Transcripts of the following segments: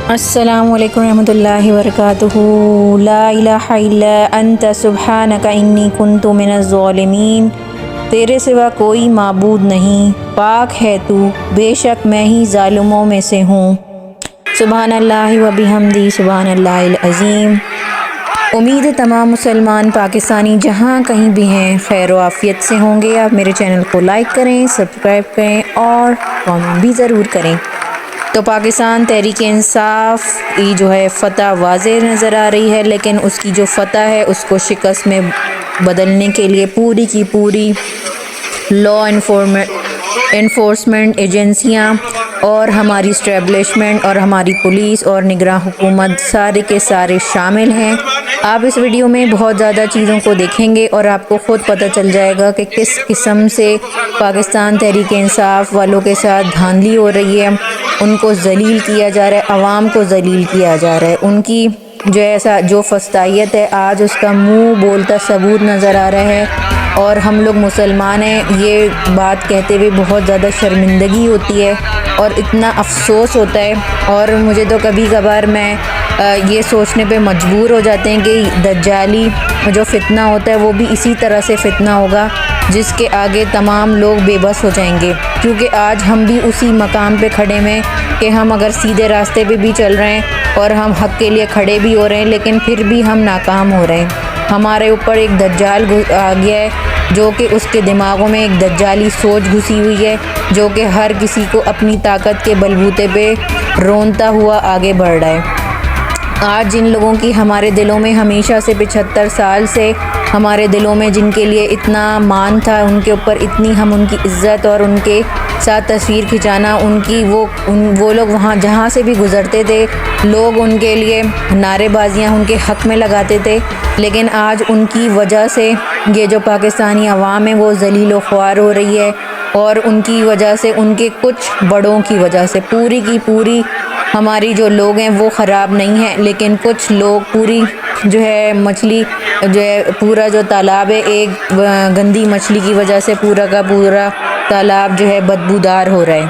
السلام علیکم ورحمۃ اللہ وبرکاتہ۔ لا الہ الا انت سبحانک انی کنت من الظالمین۔ تیرے سوا کوئی معبود نہیں، پاک ہے تو، بے شک میں ہی ظالموں میں سے ہوں۔ سبحان اللہ و بحمدہ، سبحان اللہ العظیم۔ امید ہے تمام مسلمان پاکستانی جہاں کہیں بھی ہیں خیر و عافیت سے ہوں گے۔ آپ میرے چینل کو لائک کریں، سبسکرائب کریں اور کامنٹ بھی ضرور کریں۔ تو پاکستان تحریک انصاف کی جو ہے فتح واضح نظر آ رہی ہے، لیکن اس کی جو فتح ہے اس کو شکست میں بدلنے کے لیے پوری کی پوری لا انفورسمنٹ ایجنسیاں اور ہماری اسٹیبلشمنٹ اور ہماری پولیس اور نگراں حکومت سارے کے سارے شامل ہیں۔ آپ اس ویڈیو میں بہت زیادہ چیزوں کو دیکھیں گے اور آپ کو خود پتہ چل جائے گا کہ کس قسم سے پاکستان تحریک انصاف والوں کے ساتھ دھاندلی ہو رہی ہے، ان کو ذلیل کیا جا رہا ہے، عوام کو ذلیل کیا جا رہا ہے۔ ان کی جو فسطائیت ہے آج اس کا منہ بولتا ثبوت نظر آ رہا ہے، اور ہم لوگ مسلمان ہیں یہ بات کہتے ہوئے بہت زیادہ شرمندگی ہوتی ہے اور اتنا افسوس ہوتا ہے، اور مجھے تو کبھی کبھار میں یہ سوچنے پہ مجبور ہو جاتے ہیں کہ دجالی جو فتنہ ہوتا ہے وہ بھی اسی طرح سے فتنہ ہوگا جس کے آگے تمام لوگ بے بس ہو جائیں گے، کیونکہ آج ہم بھی اسی مقام پہ کھڑے ہیں کہ ہم اگر سیدھے راستے پہ بھی چل رہے ہیں اور ہم حق کے لیے کھڑے بھی ہو رہے ہیں، لیکن پھر بھی ہم ناکام ہو رہے ہیں۔ ہمارے اوپر ایک دجال آ گیا ہے جو کہ اس کے دماغوں میں ایک دجالی سوچ گھسی ہوئی ہے، جو کہ ہر کسی کو اپنی طاقت کے بلبوتے پہ رونتا ہوا آگے بڑھ رہا ہے۔ آج جن لوگوں کی ہمارے دلوں میں ہمیشہ سے 75 سال سے ہمارے دلوں میں جن کے لیے اتنا مان تھا، ان کے اوپر اتنی ہم ان کی عزت اور ان کے ساتھ تصویر کھنچانا، وہ لوگ وہاں جہاں سے بھی گزرتے تھے لوگ ان کے لیے نعرے بازیاں ان کے حق میں لگاتے تھے، لیکن آج ان کی وجہ سے یہ جو پاکستانی عوام ہے وہ ذلیل و خوار ہو رہی ہے، اور ان کی وجہ سے ان کے کچھ بڑوں کی وجہ سے پوری کی پوری ہماری جو لوگ ہیں وہ خراب نہیں ہیں، لیکن کچھ لوگ پوری جو ہے مچھلی جو ہے پورا جو تالاب ہے ایک گندی مچھلی کی وجہ سے پورا کا پورا تالاب جو ہے بدبودار ہو رہا ہے۔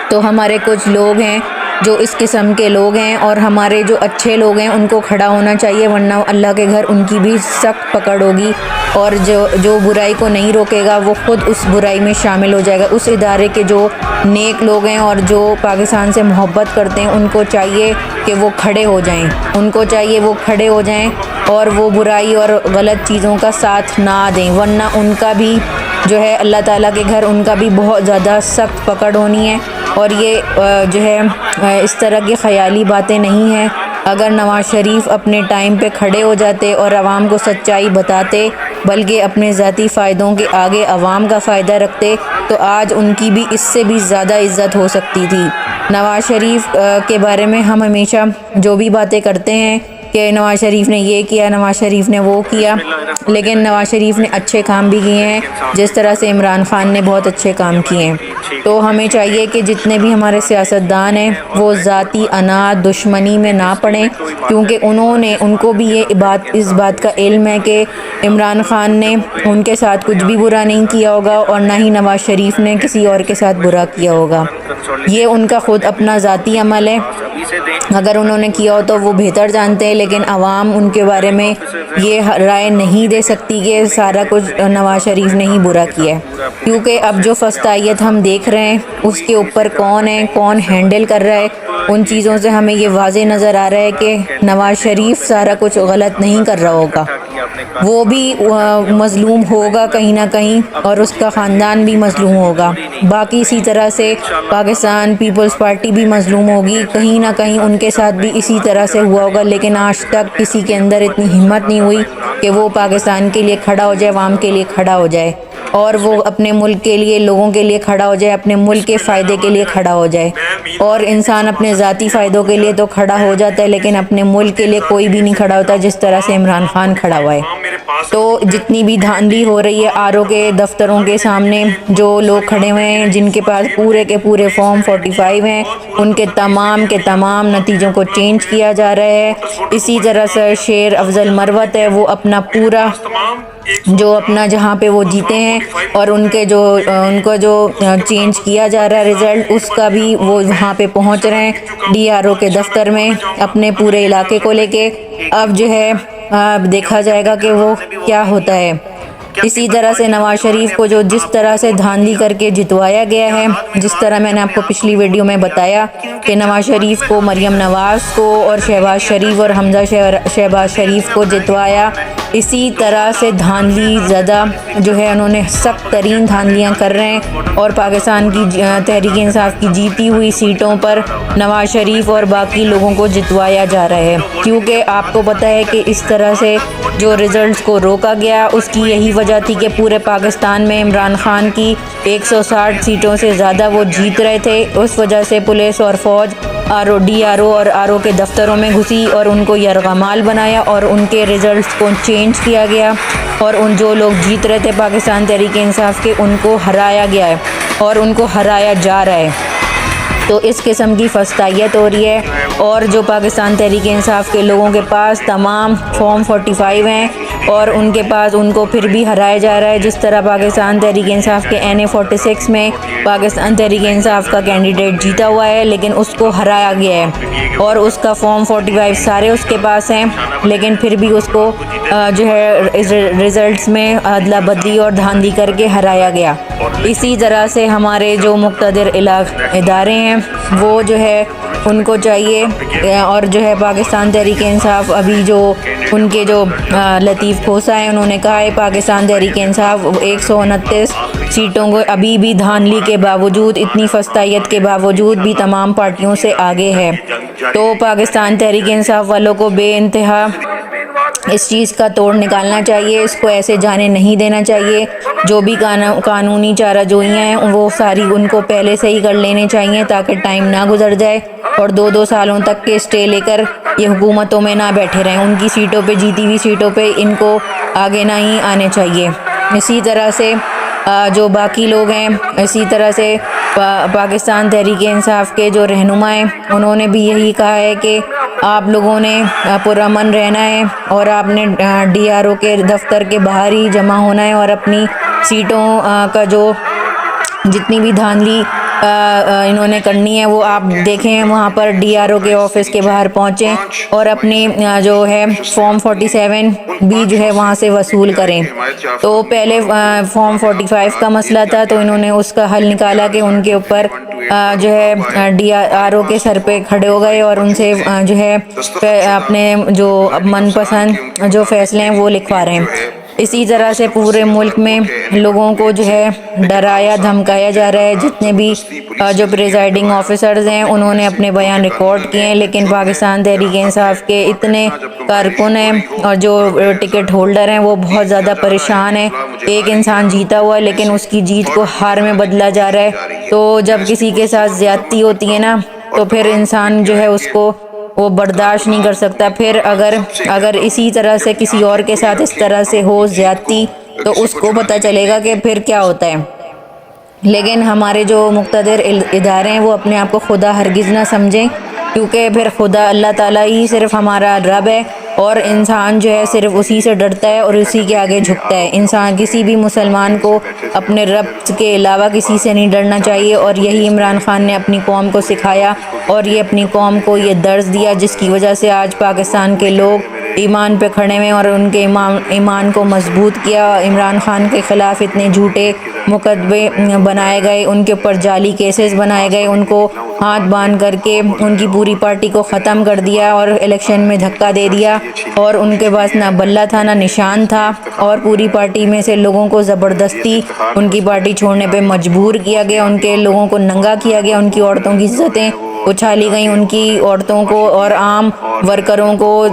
تو ہمارے کچھ لوگ ہیں جو اس قسم کے لوگ ہیں، اور ہمارے جو اچھے لوگ ہیں ان کو کھڑا ہونا چاہیے، ورنہ اللہ کے گھر ان کی بھی سخت پکڑ ہوگی، اور جو برائی کو نہیں روکے گا وہ خود اس برائی میں شامل ہو جائے گا۔ اس ادارے کے جو نیک لوگ ہیں اور جو پاکستان سے محبت کرتے ہیں ان کو چاہیے کہ وہ کھڑے ہو جائیں، اور وہ برائی اور غلط چیزوں کا ساتھ نہ دیں، ورنہ ان کا بھی جو ہے اللہ تعالیٰ کے گھر ان کا بھی بہت زیادہ سخت پکڑ ہونی ہے۔ اور یہ جو ہے اس طرح کی خیالی باتیں نہیں ہیں۔ اگر نواز شریف اپنے ٹائم پہ کھڑے ہو جاتے اور عوام کو سچائی بتاتے، بلکہ اپنے ذاتی فائدوں کے آگے عوام کا فائدہ رکھتے، تو آج ان کی بھی اس سے بھی زیادہ عزت ہو سکتی تھی۔ نواز شریف کے بارے میں ہم ہمیشہ جو بھی باتیں کرتے ہیں کہ نواز شریف نے یہ کیا، نواز شریف نے وہ کیا، لیکن نواز شریف نے اچھے کام بھی کیے ہیں، جس طرح سے عمران خان نے بہت اچھے کام کیے ہیں۔ تو ہمیں چاہیے کہ جتنے بھی ہمارے سیاستدان ہیں وہ ذاتی اناد دشمنی میں نہ پڑیں، کیونکہ ان کو بھی اس بات کا علم ہے کہ عمران خان نے ان کے ساتھ کچھ بھی برا نہیں کیا ہوگا، اور نہ ہی نواز شریف نے کسی اور کے ساتھ برا کیا ہوگا۔ یہ ان کا خود اپنا ذاتی عمل ہے، اگر انہوں نے کیا ہو تو وہ بہتر جانتے ہیں، لیکن عوام ان کے بارے میں یہ رائے نہیں دے سکتی کہ سارا کچھ نواز شریف نے ہی برا کیا ہے، کیونکہ اب جو فسطائیت ہم دیکھ رہے ہیں اس کے اوپر کون ہے، کون ہینڈل کر رہا ہے، ان چیزوں سے ہمیں یہ واضح نظر آ رہا ہے کہ نواز شریف سارا کچھ غلط نہیں کر رہا ہوگا، وہ بھی مظلوم ہوگا کہیں نہ کہیں، اور اس کا خاندان بھی مظلوم ہوگا، باقی اسی طرح سے پاکستان پیپلز پارٹی بھی مظلوم ہوگی، کہیں نہ کہیں ان کے ساتھ بھی اسی طرح سے ہوا ہوگا، لیکن آج تک کسی کے اندر اتنی ہمت نہیں ہوئی کہ وہ پاکستان کے لیے کھڑا ہو جائے، عوام کے لیے کھڑا ہو جائے، اور وہ اپنے ملک کے لیے لوگوں کے لیے کھڑا ہو جائے، اپنے ملک کے فائدے کے لیے کھڑا ہو جائے۔ اور انسان اپنے ذاتی فائدوں کے لیے تو کھڑا ہو جاتا ہے، لیکن اپنے ملک کے لیے کوئی بھی نہیں کھڑا ہوتا، جس طرح سے عمران خان کھڑا ہوا ہے۔ تو جتنی بھی دھاندلی ہو رہی ہے آر او کے دفتروں کے سامنے، جو لوگ کھڑے ہوئے ہیں جن کے پاس پورے کے پورے فارم 45 ہیں، ان کے تمام نتیجوں کو چینج کیا جا رہا ہے۔ اسی طرح سے شیر افضل مروت ہے، وہ اپنا پورا جو اپنا جہاں پہ وہ جیتے ہیں اور ان کو جو چینج کیا جا رہا ہے رزلٹ، اس کا بھی وہ وہاں پہ پہنچ رہے ہیں ڈی آر او کے دفتر میں اپنے پورے علاقے کو لے کے۔ اب جو ہے دیکھا جائے گا کہ وہ کیا ہوتا ہے۔ اسی طرح سے نواز شریف کو جو جس طرح سے دھاندلی کر کے جتوایا گیا ہے، جس طرح میں نے آپ کو پچھلی ویڈیو میں بتایا کہ نواز شریف کو، مریم نواز کو اور شہباز شریف اور حمزہ شہباز شریف کو جتوایا، اسی طرح سے دھاندلی زدہ جو ہے انہوں نے سخت ترین دھاندلیاں کر رہے ہیں، اور پاکستان کی تحریک انصاف کی جیتی ہوئی سیٹوں پر نواز شریف اور باقی لوگوں کو جتوایا جا رہا ہے، کیونکہ آپ کو پتہ ہے کہ اس طرح سے جو رزلٹس کو روکا گیا اس کی یہی وجہ تھی کہ پورے پاکستان میں عمران خان کی 160 سیٹوں سے زیادہ وہ جیت رہے تھے۔ اس وجہ سے پولیس اور فوج ڈی آر او اور آر او کے دفتروں میں گھسی اور ان کو یرغمال بنایا اور ان کے رزلٹس کو چینج کیا گیا، اور ان جو لوگ جیت رہے تھے پاکستان تحریک انصاف کے، ان کو ہرایا گیا ہے اور ان کو ہرایا جا رہا ہے۔ تو اس قسم کی فسطائیت ہو رہی ہے، اور جو پاکستان تحریک انصاف کے لوگوں کے پاس تمام فارم 45 ہیں اور ان کے پاس ان کو پھر بھی ہرایا جا رہا ہے، جس طرح پاکستان تحریک انصاف کے این اے 46 میں پاکستان تحریک انصاف کا کینڈیڈیٹ جیتا ہوا ہے لیکن اس کو ہرایا گیا ہے، اور اس کا فارم 45 سارے اس کے پاس ہیں، لیکن پھر بھی اس کو جو ہے رزلٹس میں ادلا بدلی اور دھاندلی کر کے ہرایا گیا۔ اسی طرح سے ہمارے جو مقتدر ادارے ہیں وہ جو ہے ان کو چاہیے، اور جو ہے پاکستان تحریک انصاف ابھی جو ان کے جو لطیف کھوسہ ہیں انہوں نے کہا ہے پاکستان تحریک انصاف 129 سیٹوں کو ابھی بھی دھاندلی کے باوجود، اتنی فسطائیت کے باوجود بھی تمام پارٹیوں سے آگے ہے۔ تو پاکستان تحریک انصاف والوں کو بے انتہا اس چیز کا توڑ نکالنا چاہیے، اس کو ایسے جانے نہیں دینا چاہیے۔ جو بھی قانونی چارہ جوئیاں ہیں وہ ساری ان کو پہلے سے ہی کر لینے چاہیے تاکہ ٹائم نہ گزر جائے اور 2 سالوں تک کے اسٹے لے کر یہ حکومتوں میں نہ بیٹھے رہیں۔ ان کی سیٹوں پہ، جیتی ہوئی سیٹوں پہ ان کو آگے نہ ہی آنے چاہیے۔ اسی طرح سے جو باقی لوگ ہیں، اسی طرح سے پاکستان تحریک انصاف کے جو رہنما ہیں انہوں نے بھی یہی کہا ہے کہ آپ لوگوں نے پرامن رہنا ہے اور آپ نے ڈی آر او کے دفتر کے باہر ہی جمع ہونا ہے، اور اپنی سیٹوں کا جو جتنی بھی دھاندلی انہوں نے کرنی ہے وہ آپ دیکھیں، وہاں پر ڈی آر او کے آفس کے باہر پہنچیں اور اپنی جو ہے فارم 47 بھی جو ہے وہاں سے وصول کریں۔ تو پہلے فارم 45 کا مسئلہ تھا تو انہوں نے اس کا حل نکالا کہ ان کے اوپر جو ہے ڈی آر او کے سر پہ کھڑے ہو گئے اور ان سے جو ہے اپنے جو من پسند جو فیصلے ہیں وہ لکھوا رہے ہیں۔ اسی طرح سے پورے ملک میں لوگوں کو جو ہے ڈرایا دھمکایا جا رہا ہے۔ جتنے بھی جو پریزائڈنگ آفیسرز ہیں انہوں نے اپنے بیان ریکارڈ کیے ہیں، لیکن پاکستان تحریک انصاف کے اتنے کارکن ہیں اور جو ٹکٹ ہولڈر ہیں وہ بہت زیادہ پریشان ہیں۔ ایک انسان جیتا ہوا ہے لیکن اس کی جیت کو ہار میں بدلا جا رہا ہے۔ تو جب کسی کے ساتھ زیادتی ہوتی ہے نا تو پھر انسان جو ہے اس کو وہ برداشت نہیں کر سکتا۔ پھر اگر اسی طرح سے کسی اور کے ساتھ اس طرح سے ہو زیادتی تو اس کو پتہ چلے گا کہ پھر کیا ہوتا ہے۔ لیکن ہمارے جو مقتدر ادارے ہیں وہ اپنے آپ کو خدا ہرگز نہ سمجھیں، کیونکہ پھر خدا اللہ تعالیٰ ہی صرف ہمارا رب ہے، اور انسان جو ہے صرف اسی سے ڈرتا ہے اور اسی کے آگے جھکتا ہے۔ انسان کسی بھی مسلمان کو اپنے رب کے علاوہ کسی سے نہیں ڈرنا چاہیے، اور یہی عمران خان نے اپنی قوم کو سکھایا اور یہ اپنی قوم کو یہ درس دیا، جس کی وجہ سے آج پاکستان کے لوگ ایمان پہ کھڑے ہوئے اور ان کے ایمان کو مضبوط کیا۔ عمران خان کے خلاف اتنے جھوٹے مقدمے بنائے گئے، ان کے اوپر جعلی کیسز بنائے گئے، ان کو ہاتھ باندھ کر کے ان کی پوری پارٹی کو ختم کر دیا اور الیکشن میں دھکا دے دیا، اور ان کے پاس نہ بلہ تھا نہ نشان تھا، اور پوری پارٹی میں سے لوگوں کو زبردستی ان کی پارٹی چھوڑنے پہ مجبور کیا گیا، ان کے لوگوں کو ننگا کیا گیا، ان کی عورتوں کی عزتیں اچھالی گئیں، ان کی عورتوں کو اور عام ورکروں کو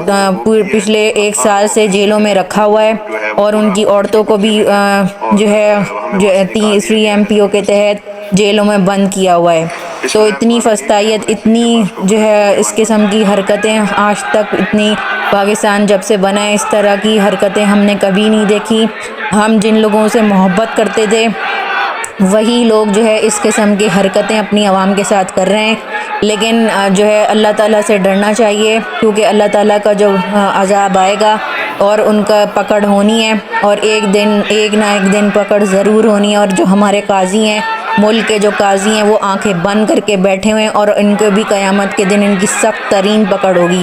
پچھلے 1 سال سے جیلوں میں رکھا ہوا ہے، اور ان کی عورتوں کو بھی جو ہے 3 MPO کے تحت جیلوں میں بند کیا ہوا ہے۔ تو اتنی فسطائیت، اتنی جو ہے اس قسم کی حرکتیں آج تک اتنی پاکستان جب سے بنا ہے اس طرح کی حرکتیں ہم نے کبھی نہیں دیکھی. ہم جن لوگوں سے محبت کرتے تھے وہی لوگ جو ہے اس قسم کی حرکتیں اپنی عوام کے ساتھ کر رہے ہیں. لیکن جو ہے اللہ تعالیٰ سے ڈرنا چاہیے، کیونکہ اللہ تعالیٰ کا جو عذاب آئے گا اور ان کا پکڑ ہونی ہے، اور ایک نہ ایک دن پکڑ ضرور ہونی ہے. اور جو ہمارے قاضی ہیں، ملک کے جو قاضی ہیں، وہ آنکھیں بند کر کے بیٹھے ہوئے ہیں، اور ان کو بھی قیامت کے دن ان کی سخت ترین پکڑ ہوگی.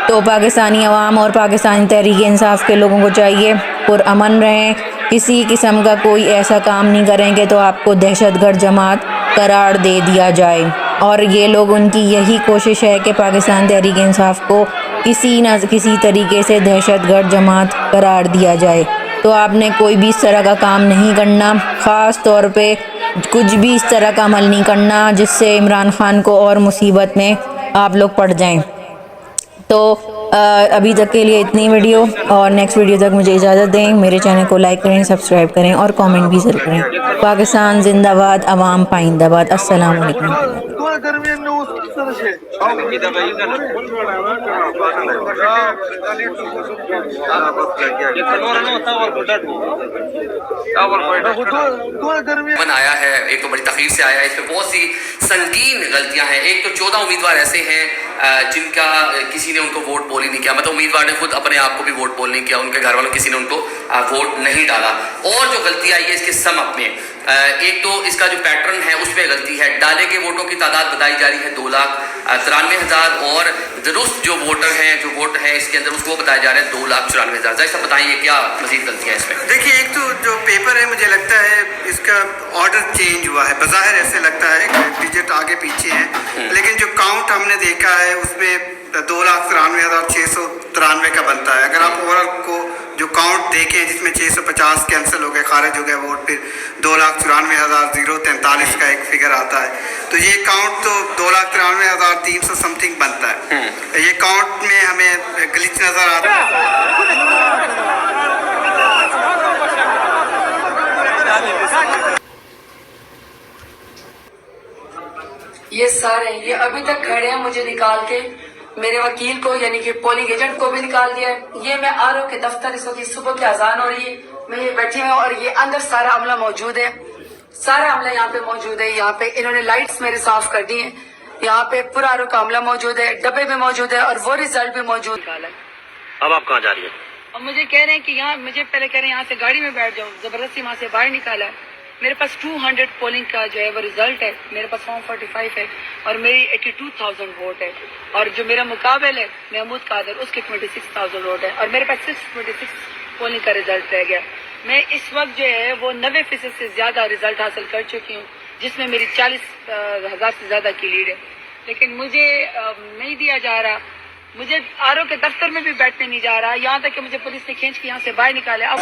تو پاکستانی عوام اور پاکستانی تحریک انصاف کے لوگوں کو چاہیے پرامن رہیں، کسی قسم کا کوئی ایسا کام نہیں کریں کہ تو آپ کو دہشت گرد جماعت قرار دے دیا جائے. اور یہ لوگ، ان کی یہی کوشش ہے کہ پاکستان تحریک انصاف کو کسی نہ کسی طریقے سے دہشت گرد جماعت قرار دیا جائے. تو آپ نے کوئی بھی اس طرح کا کام نہیں کرنا، خاص طور پہ کچھ بھی اس طرح کا عمل نہیں کرنا جس سے عمران خان کو اور مصیبت میں آپ لوگ پڑ جائیں. تو ابھی تک کے لیے اتنی ویڈیو، اور نیکسٹ ویڈیو تک مجھے اجازت دیں. میرے چینل کو لائک کریں، سبسکرائب کریں اور کامنٹ بھی ضرور کریں. پاکستان زندہ باد، عوام پائندہ باد. السلام علیکم. آیا ہے ایک تو بڑی تاخیر سے آیا ہے، اس میں بہت سی سنگین غلطیاں ہیں. ایک تو 14 امیدوار ایسے ہیں جن کا کسی نے ان کو ووٹ پول ہی نہیں کیا، مطلب امیدوار نے خود اپنے آپ کو بھی ووٹ پول نہیں کیا، ان کے گھر والوں کسی نے ان کو ووٹ نہیں ڈالا. اور جو غلطی آئی ہے اس کے سم اپ میں، ایک تو اس کا جو پیٹرن ہے اس میں غلطی ہے. ڈالے گئے ووٹوں کی تعداد بتائی جا رہی ہے 2,93,000، اور درست جو ووٹر ہیں، جو ووٹ ہیں اس کے اندر اس کو بتایا جا رہا ہے 2,94,000. ذرا سا بتائیے کیا مزید غلطیاں اس میں؟ دیکھیے، ایک تو جو پیپر ہے مجھے لگتا ہے اس کا آرڈر چینج ہوا ہے، بظاہر ایسے لگتا ہے کہ ڈیجٹ آگے پیچھے ہیں، لیکن جو کاؤنٹ ہم نے دیکھا ہے اس میں 2,93,693 کا بنتا ہے. اگر آپ اوورآل کو جو کاؤنٹ دیکھیں جس میں 650 کینسل ہو گئے، خارج ہو گئے ووٹ، پھر 2,94,043 کا ایک فگر آتا ہے، تو یہ کاؤنٹ تو 2,93,300 سم تھنگ بنتا ہے. یہ کاؤنٹ میں ہمیں گلچ نظر آتا ہے. یہ سارے یہ ابھی تک کھڑے ہیں، مجھے نکال کے میرے وکیل کو یعنی کہ پولنگ ایجنٹ کو بھی نکال دیا ہے. یہ میں آر او کے دفتر، اس وقت صبح کی اذان ہو رہی ہے، میں یہ بیٹھی ہوں اور یہ اندر سارا عملہ موجود ہے، سارا عملہ یہاں پہ موجود ہے. یہاں پہ انہوں نے لائٹس میرے صاف کر دی ہیں، یہاں پہ پورا آر او کا عملہ موجود ہے، ڈبے بھی موجود ہے اور وہ ریزلٹ بھی موجود ہے. اب آپ کہاں جا رہی ہیں؟ اور مجھے کہہ رہے ہیں کہ یہاں، مجھے پہلے کہہ رہے ہیں یہاں سے گاڑی میں بیٹھ جاؤ، زبردستی وہاں سے باہر نکالا ہے. میرے پاس 200 پولنگ کا جو ہے وہ ریزلٹ ہے، میرے پاس فارم 45 ہے اور میری 82,000 ووٹ ہے. اور جو میرا مقابل ہے محمود قادر، اس کے 26,000 ووٹ ہے اور میرے پاس 626 پولنگ کا ریزلٹ رہ گیا. میں اس وقت جو ہے وہ 90% سے زیادہ ریزلٹ حاصل کر چکی ہوں، جس میں میری 40,000 سے زیادہ کی لیڈ ہے. لیکن مجھے نہیں دیا جا رہا، مجھے آر او کے دفتر میں بھی بیٹھنے نہیں جا رہا، یہاں تک کہ مجھے پولیس نے کھینچ کے یہاں سے باہر نکالا. اب